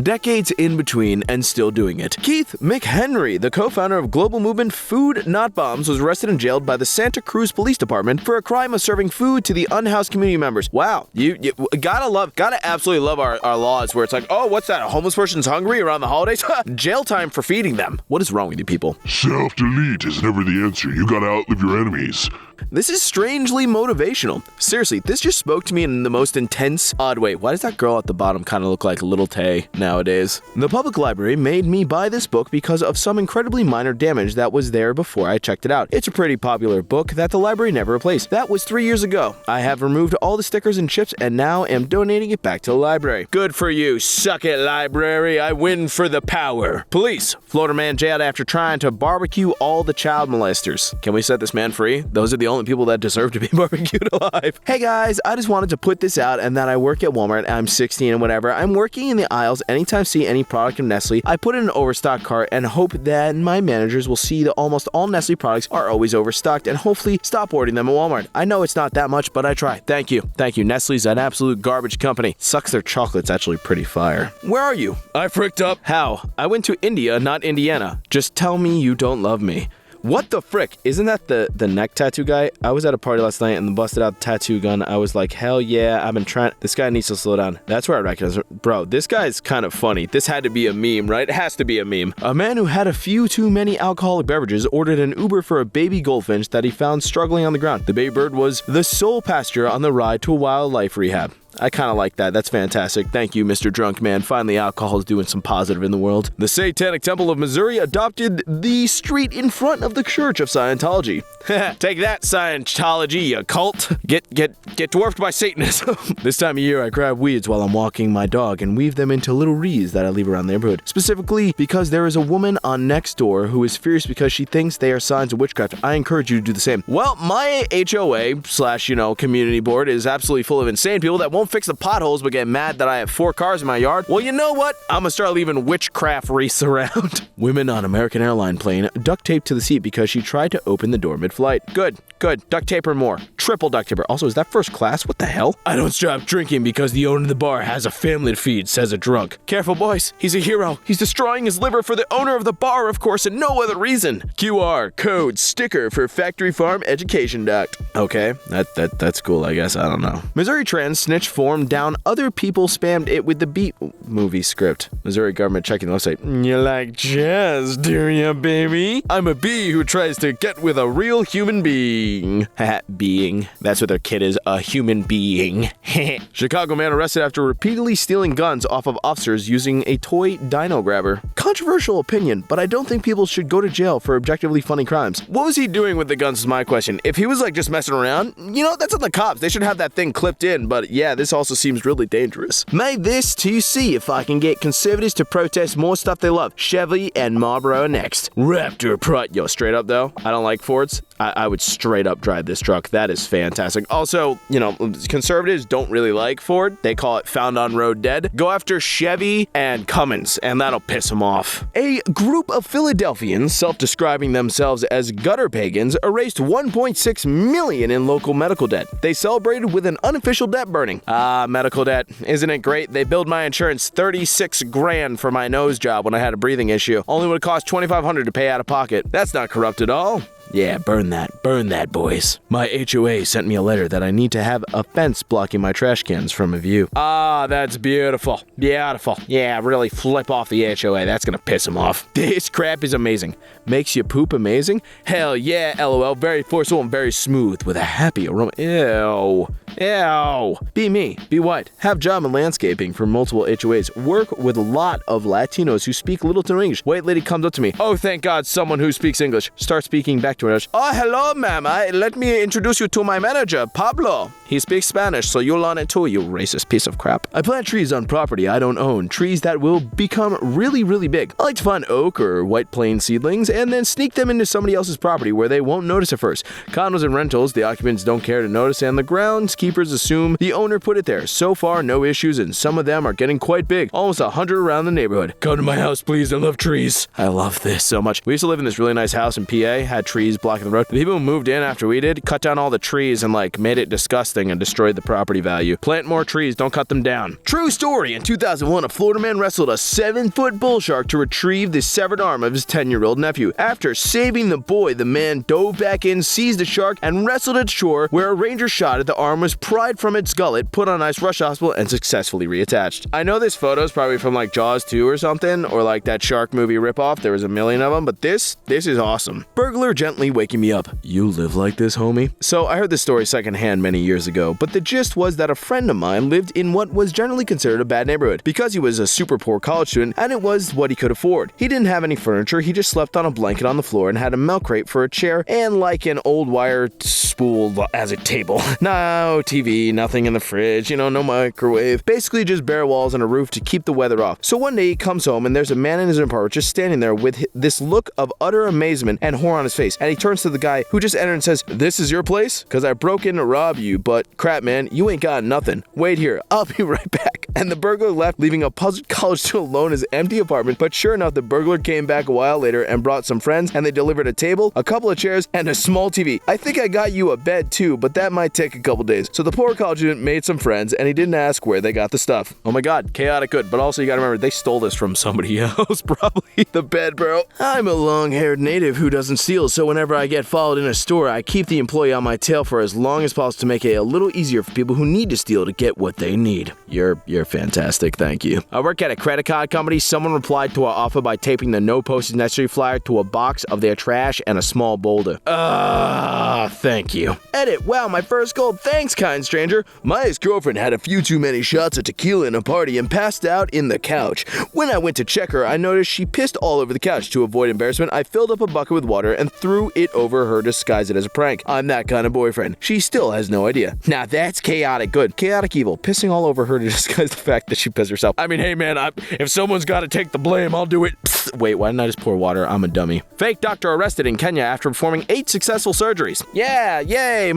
Decades in between and still doing it. Keith McHenry, the co-founder of global movement Food Not Bombs, was arrested and jailed by the Santa Cruz Police Department for a crime of serving food to the unhoused community members. Wow, you gotta absolutely love our laws where it's like, oh, what's that? A homeless person's hungry around the holidays? Jail time for feeding them. What is wrong with you people? Self-delete is never the answer. You gotta outlive your enemies. This is strangely motivational. Seriously, this just spoke to me in the most intense, odd way. Why does that girl at the bottom kind of look like Little Tay nowadays? The public library made me buy this book because of some incredibly minor damage that was there before I checked it out. It's a pretty popular book that the library never replaced. That was 3 years ago. I have removed all the stickers and chips and now am donating it back to the library. Good for you. Suck it, library. I win for the power. Police. Florida man jailed after trying to barbecue all the child molesters. Can we set this man free? Those are the only people that deserve to be barbecued alive. Hey guys, I just wanted to put this out and that I work at Walmart. I'm 16 and whatever. I'm working in the aisles. Anytime I see any product of Nestle, I put in an overstock cart and hope that my managers will see that almost all Nestle products are always overstocked and hopefully stop ordering them at Walmart. I know it's not that much, but I try. Thank you. Thank you. Nestle's an absolute garbage company. Sucks their chocolate's actually pretty fire. Where are you? I fricked up. How? I went to India, not Indiana. Just tell me you don't love me. What the frick? Isn't that the neck tattoo guy? I was at a party last night and busted out the tattoo gun. I was like, hell yeah, I've been trying. This guy needs to slow down. That's where I recognize him. Bro, this guy's kind of funny. This had to be a meme, right? It has to be a meme. A man who had a few too many alcoholic beverages ordered an Uber for a baby goldfinch that he found struggling on the ground. The baby bird was the sole passenger on the ride to a wildlife rehab. I kind of like that. That's fantastic. Thank you, Mr. Drunk Man. Finally, alcohol is doing some positive in the world. The Satanic Temple of Missouri adopted the street in front of the Church of Scientology. Take that, Scientology, you cult. Get dwarfed by Satanism. This time of year, I grab weeds while I'm walking my dog and weave them into little wreaths that I leave around the neighborhood. Specifically, because there is a woman on Nextdoor who is fierce because she thinks they are signs of witchcraft. I encourage you to do the same. Well, my HOA / community board is absolutely full of insane people that won't fix the potholes but get mad that I have 4 cars in my yard. Well, you know what? I'm gonna start leaving witchcraft wreaths around. Women on American airline plane duct taped to the seat because she tried to open the door mid-flight. Good. Duct tape her more. Triple duct tape her. Also, is that first class? What the hell? I don't stop drinking because the owner of the bar has a family to feed, says a drunk. Careful, boys. He's a hero. He's destroying his liver for the owner of the bar, of course, and no other reason. QR code sticker for Factory Farm Education Duct. Okay, that's cool, I guess. I don't know. Missouri trans snitch form down other people spammed it with the Beat movie script. Missouri government checking the website. You like jazz, do ya, baby? I'm a bee who tries to get with a real human being. Being. That's what their kid is, a human being. Chicago man arrested after repeatedly stealing guns off of officers using a toy dino grabber. Controversial opinion, but I don't think people should go to jail for objectively funny crimes. What was he doing with the guns is my question. If he was just messing around, that's on the cops. They should have that thing clipped in, but yeah, this also seems really dangerous. Made this to see if I can get conservatives to protest more stuff they love. Chevy and Marlboro next. Raptor Pride. Yo, straight up though, I don't like Fords. I would straight up drive this truck. That is fantastic. Also, conservatives don't really like Ford. They call it found on road dead. Go after Chevy and Cummins, and that'll piss them off. A group of Philadelphians, self-describing themselves as gutter pagans, erased $1.6 million in local medical debt. They celebrated with an unofficial debt burning. Medical debt. Isn't it great? They billed my insurance $36,000 for my nose job when I had a breathing issue. Only would cost $2,500 to pay out of pocket. That's not corrupt at all. Yeah, burn that, boys. My HOA sent me a letter that I need to have a fence blocking my trash cans from a view. That's beautiful. Beautiful. Yeah, really flip off the HOA. That's gonna piss them off. This crap is amazing. Makes you poop amazing? Hell yeah, LOL. Very forceful and very smooth with a happy aroma. Ew. Be me. Be white. Have job in landscaping for multiple HOAs. Work with a lot of Latinos who speak little to no English. White lady comes up to me. Oh, thank God, someone who speaks English. Start speaking back to her. Oh, hello, ma'am. Let me introduce you to my manager, Pablo. He speaks Spanish, so you'll learn it too, you racist piece of crap. I plant trees on property I don't own. Trees that will become really, really big. I like to find oak or white plane seedlings and then sneak them into somebody else's property where they won't notice at first. Condos and rentals, the occupants don't care to notice, and the groundskeepers assume the owner put it there. So far, no issues, and some of them are getting quite big. Almost 100 around the neighborhood. Come to my house, please. I love trees. I love this so much. We used to live in this really nice house in PA, had trees blocking the road. The people who moved in after we did cut down all the trees and made it disgusting. thing and destroyed the property value. Plant more trees, don't cut them down. True story, in 2001, a Florida man wrestled a 7-foot bull shark to retrieve the severed arm of his 10-year-old nephew. After saving the boy, the man dove back in, seized the shark, and wrestled it shore, where a ranger shot at the arm was pried from its gullet, put on ice, rushed to hospital, and successfully reattached. I know this photo is probably from like Jaws 2 or something, or like that shark movie ripoff. There was a million of them, but this is awesome. Burglar gently waking me up. You live like this, homie? So I heard this story secondhand many years ago, but the gist was that a friend of mine lived in what was generally considered a bad neighborhood because he was a super poor college student and it was what he could afford. He didn't have any furniture, he just slept on a blanket on the floor and had a milk crate for a chair and like an old wire spool as a table. No TV, nothing in the fridge, no microwave. Basically just bare walls and a roof to keep the weather off. So one day he comes home and there's a man in his apartment just standing there with this look of utter amazement and horror on his face. And he turns to the guy who just entered and says, "This is your place? Cause I broke in to rob you, but crap man, you ain't got nothing. Wait here, I'll be right back." And the burglar left, leaving a puzzled college student alone in his empty apartment. But sure enough, the burglar came back a while later and brought some friends, and they delivered a table, a couple of chairs, and a small TV. I think I got you a bed too, but that might take a couple days. So the poor college student made some friends, and he didn't ask where they got the stuff. Oh my god, chaotic good. But also you gotta remember, they stole this from somebody else, probably the bed, bro. I'm a long-haired native who doesn't steal, so whenever I get followed in a store, I keep the employee on my tail for as long as possible to make it a little easier for people who need to steal to get what they need. You're fantastic, thank you. I work at a credit card company. Someone replied to our offer by taping the no postage necessary flyer to a box of their trash and a small boulder. Thank you. Edit, wow, my first goal. Thanks, kind stranger. My ex-girlfriend had a few too many shots of tequila in a party and passed out in the couch. When I went to check her, I noticed she pissed all over the couch. To avoid embarrassment, I filled up a bucket with water and threw it over her to disguise it as a prank. I'm that kind of boyfriend. She still has no idea. Now that's chaotic good. Chaotic evil. Pissing all over her to disguise the fact that she pissed herself. I mean, hey man, if someone's got to take the blame, I'll do it. Psst, wait, why didn't I just pour water? I'm a dummy. Fake doctor arrested in Kenya after performing 8 successful surgeries. Yeah, yay.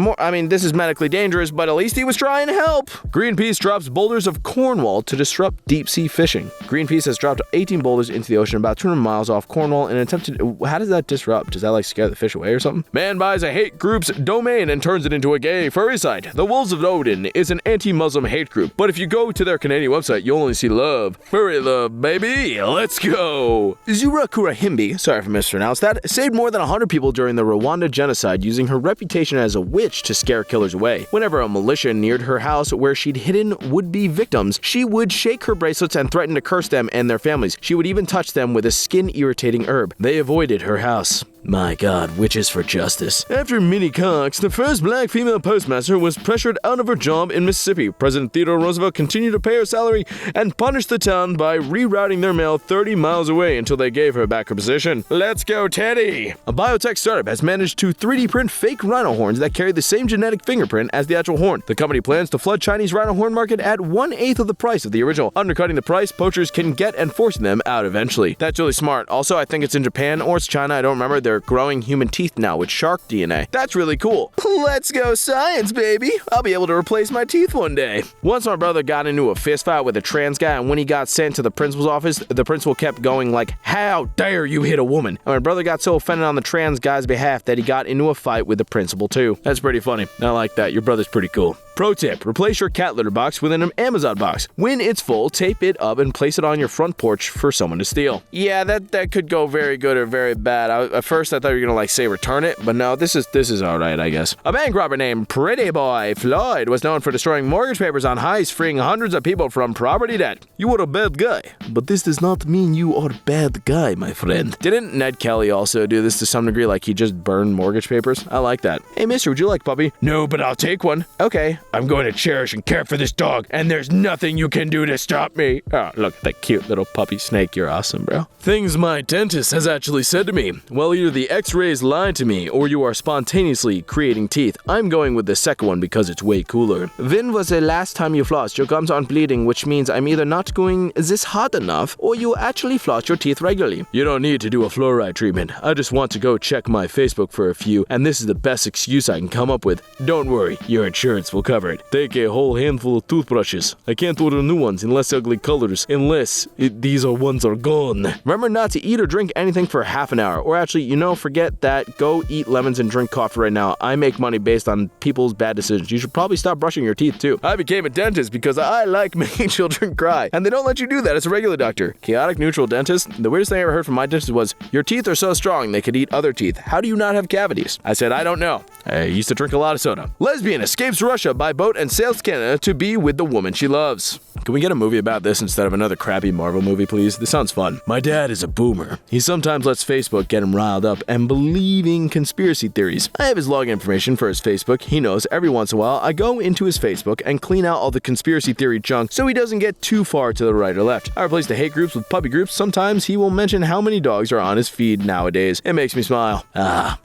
This is medically dangerous, but at least he was trying to help. Greenpeace drops boulders of Cornwall to disrupt deep-sea fishing. Greenpeace has dropped 18 boulders into the ocean about 200 miles off Cornwall in an attempt to... How does that disrupt? Does that like scare the fish away or something? Man buys a hate group's domain and turns it into a gay furry site. The Wolves of Odin is an anti-Muslim hate group, but if you go to their Canadian website, you'll only see love. Furry love, baby. Let's go. Zura Kurahimbi, sorry if I mispronounced that, saved more than 100 people during the Rwanda genocide using her reputation as a witch to scare killers away. Whenever a militia neared her house where she'd hidden would-be victims, she would shake her bracelets and threaten to curse them and their families. She would even touch them with a skin-irritating herb. They avoided her house. My god, witches for justice. After Minnie Cox, the first black female postmaster, was pressured out of her job in Mississippi, President Theodore Roosevelt continued to pay her salary and punished the town by rerouting their mail 30 miles away until they gave her back her position. Let's go, Teddy! A biotech startup has managed to 3D print fake rhino horns that carry the same genetic fingerprint as the actual horn. The company plans to flood Chinese rhino horn market at 1/8 of the price of the original. Undercutting the price, poachers can get and forcing them out eventually. That's really smart. Also, I think it's in Japan or it's China, I don't remember. They're growing human teeth now with shark DNA. That's really cool. Let's go science, baby. I'll be able to replace my teeth one day. Once my brother got into a fist fight with a trans guy, and when he got sent to the principal's office, the principal kept going like, "How dare you hit a woman?" And my brother got so offended on the trans guy's behalf that he got into a fight with the principal too. That's pretty funny. I like that. Your brother's pretty cool. Pro tip, replace your cat litter box with an Amazon box. When it's full, tape it up and place it on your front porch for someone to steal. Yeah, that could go very good or very bad. At first I thought you were gonna like say return it, but no, this is alright, I guess. A bank robber named Pretty Boy Floyd was known for destroying mortgage papers on heists, freeing hundreds of people from property debt. You were a bad guy, but this does not mean you are a bad guy, my friend. Didn't Ned Kelly also do this to some degree, like he just burned mortgage papers? I like that. Hey mister, would you like a puppy? No, but I'll take one. Okay. I'm going to cherish and care for this dog, and there's nothing you can do to stop me. Oh, look at that cute little puppy snake. You're awesome, bro. Things my dentist has actually said to me. Well, either the x-rays lied to me, or you are spontaneously creating teeth. I'm going with the second one because it's way cooler. When was the last time you flossed? Your gums aren't bleeding, which means I'm either not going this hard enough, or you actually floss your teeth regularly. You don't need to do a fluoride treatment. I just want to go check my Facebook for a few, and this is the best excuse I can come up with. Don't worry, your insurance will cover elaborate. Take a whole handful of toothbrushes. I can't order new ones in less ugly colors unless these ones are gone. Remember not to eat or drink anything for half an hour. Or actually, forget that. Go eat lemons and drink coffee right now. I make money based on people's bad decisions. You should probably stop brushing your teeth too. I became a dentist because I like making children cry. And they don't let you do that as a regular doctor. Chaotic neutral dentist. The weirdest thing I ever heard from my dentist was, your teeth are so strong they could eat other teeth. How do you not have cavities? I said, I don't know. I used to drink a lot of soda. Lesbian escapes Russia by boat and sails to Canada to be with the woman she loves. Can we get a movie about this instead of another crappy Marvel movie, please? This sounds fun. My dad is a boomer. He sometimes lets Facebook get him riled up and believing conspiracy theories. I have his login information for his Facebook. He knows every once in a while I go into his Facebook and clean out all the conspiracy theory junk so he doesn't get too far to the right or left. I replace the hate groups with puppy groups. Sometimes he will mention how many dogs are on his feed nowadays. It makes me smile.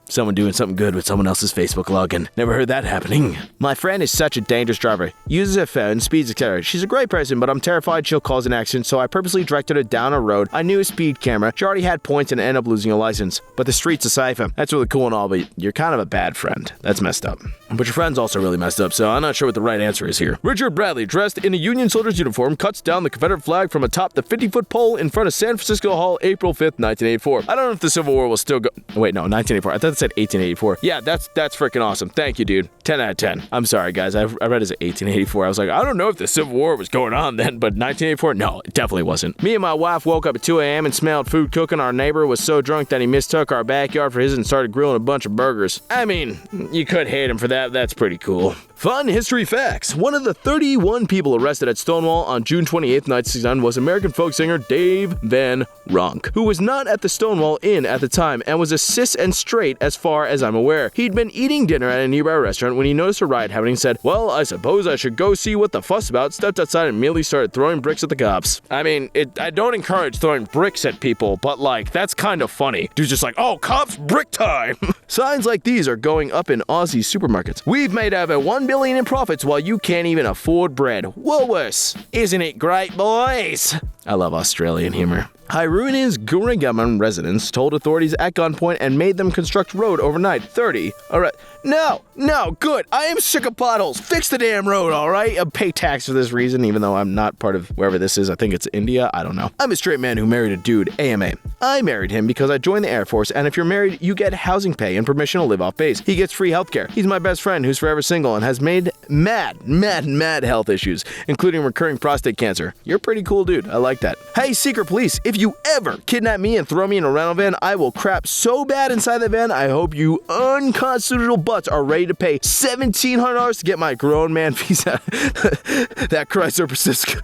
Someone doing something good with someone else's Facebook login. Never heard that happening. My friend is such a dangerous driver. Uses her phone, speeds, etc. She's a great person, but I'm terrified she'll cause an accident, so I purposely directed her down a road. I knew a speed camera. She already had points and ended up losing a license. But the streets are safer. That's really cool and all, but you're kind of a bad friend. That's messed up. But your friend's also really messed up, so I'm not sure what the right answer is here. Richard Bradley, dressed in a Union soldier's uniform, cuts down the Confederate flag from atop the 50-foot pole in front of San Francisco Hall, April 5th, 1984. I don't know if the Civil War will still go... Wait, no, 1984. I thought it said 1884. Yeah, that's freaking awesome. Thank you, dude. 10 out of 10. I'm sorry, guys. I read it as 1884. I was like, I don't know if the Civil War was going on then, but 1984? No, it definitely wasn't. Me and my wife woke up at 2 a.m. and smelled food cooking. Our neighbor was so drunk that he mistook our backyard for his and started grilling a bunch of burgers. I mean, you could hate him for that. That's pretty cool. Fun history facts. One of the 31 people arrested at Stonewall on June 28, 1969 was American folk singer Dave Van Ronk, who was not at the Stonewall Inn at the time and was a cis and straight as far as I'm aware. He'd been eating dinner at a nearby restaurant when he noticed a riot happening and said, well, I suppose I should go see what the fuss about, stepped outside and immediately started throwing bricks at the cops. I mean, I don't encourage throwing bricks at people, but like, that's kind of funny. Dude's just like, oh, cops, brick time! Signs like these are going up in Aussie supermarkets. We've made over $1 billion in profits while you can't even afford bread. Woolworths. Isn't it great, boys? I love Australian humor. Hairuna's Gurungaman residents told authorities at gunpoint and made them construct road overnight. 30. Alright. No, good. I am sick of potholes. Fix the damn road, alright? I'll pay tax for this reason, even though I'm not part of wherever this is. I think it's India. I don't know. I'm a straight man who married a dude, AMA. I married him because I joined the Air Force, and if you're married, you get housing pay and permission to live off base. He gets free healthcare. He's my best friend who's forever single and has made mad health issues, including recurring prostate cancer. You're a pretty cool dude. I like that. Hey, secret police, if you ever kidnap me and throw me in a rental van, I will crap so bad inside the van, I hope you unconstitutional butts are ready to pay $1,700 to get my grown man visa. That Chrysler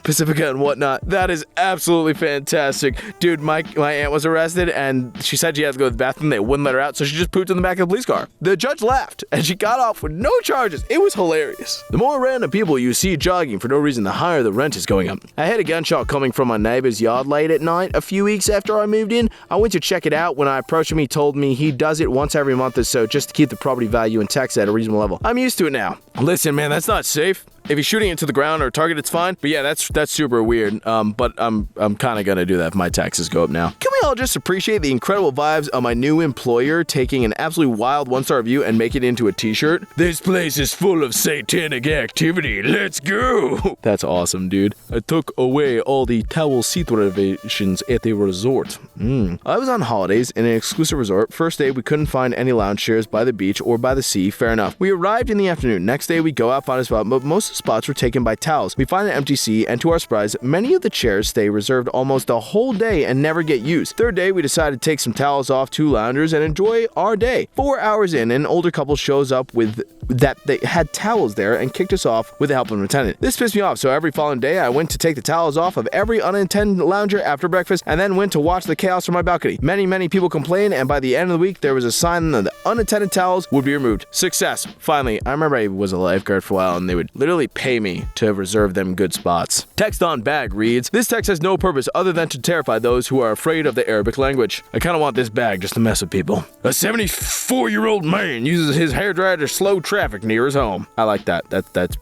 Pacifica and whatnot. That is absolutely fantastic. Dude, my aunt was arrested and she said she had to go to the bathroom. They wouldn't let her out, so she just pooped in the back of the police car. The judge laughed and she got off with no charges. It was hilarious. The more random people you see jogging for no reason, the higher the rent is going up. I had a gunshot coming from my neighbor's yard late at night a few weeks after I moved in. I went to check it out. When I approached him, he told me he does it once every month or so just to keep the property value and tax at a reasonable level. I'm used to it now. Listen, man, that's not safe. If he's shooting it to the ground or target, it's fine. But yeah, that's super weird. But I'm kind of gonna do that if my taxes go up now. Can we all just appreciate the incredible vibes of my new employer taking an absolutely wild one-star review and make it into a t-shirt? This place is full of satanic activity. Let's go! That's awesome, dude. I took away all the towel seat reservations at the resort. I was on holidays in an exclusive resort. First day, we couldn't find any lounge chairs by the beach or by the sea. Fair enough. We arrived in the afternoon. Next day, we go out, find a spot, but most of the spots were taken by towels. We find an empty sea, and to our surprise, many of the chairs stay reserved almost a whole day and never get used. Third day, we decided to take some towels off 2 loungers and enjoy our day. 4 hours in, an older couple shows up with that they had towels there and kicked us off with the help of an attendant. This pissed me off, so every following day, I went to take the towels off of every unattended lounger after breakfast and then went to watch the chaos from my balcony. Many people complained, and by the end of the week, there was a sign that the unattended towels would be removed. Success. Finally, I remember I was a lifeguard for a while, and they would literally pay me to reserve them good spots. Text on bag reads, this text has no purpose other than to terrify those who are afraid of the the Arabic language. I kind of want this bag just to mess with people. A 74-year-old man uses his hairdryer to slow traffic near his home. I like that.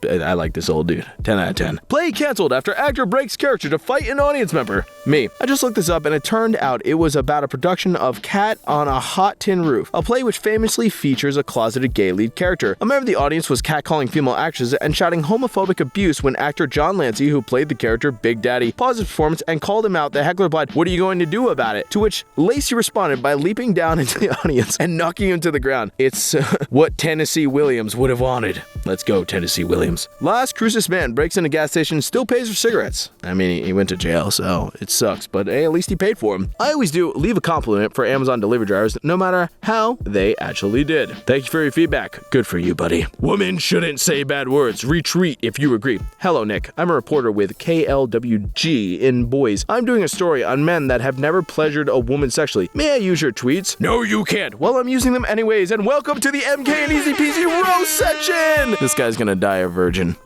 I like this old dude. 10 out of 10. Play canceled after actor breaks character to fight an audience member. Me. I just looked this up and it turned out it was about a production of Cat on a Hot Tin Roof, a play which famously features a closeted gay lead character. A member of the audience was catcalling female actresses and shouting homophobic abuse when actor John Lancey, who played the character Big Daddy, paused his performance and called him out. The heckler replied, "What are you going to do about it?" To which Lacey responded by leaping down into the audience and knocking him to the ground. It's what Tennessee Williams would have wanted. Let's go, Tennessee Williams. Las Cruces man breaks in a gas station and still pays for cigarettes. I mean, he went to jail, so it sucks, but hey, at least he paid for them. I always do leave a compliment for Amazon delivery drivers, no matter how they actually did. Thank you for your feedback. Good for you, buddy. Women shouldn't say bad words. Retweet if you agree. Hello, Nick. I'm a reporter with KLWG in Boys. I'm doing a story on men that have never pleasured a woman sexually. May I use your tweets? No, you can't. Well, I'm using them anyways, and welcome to the MK and Easy Peasy roast section! This guy's gonna die a virgin.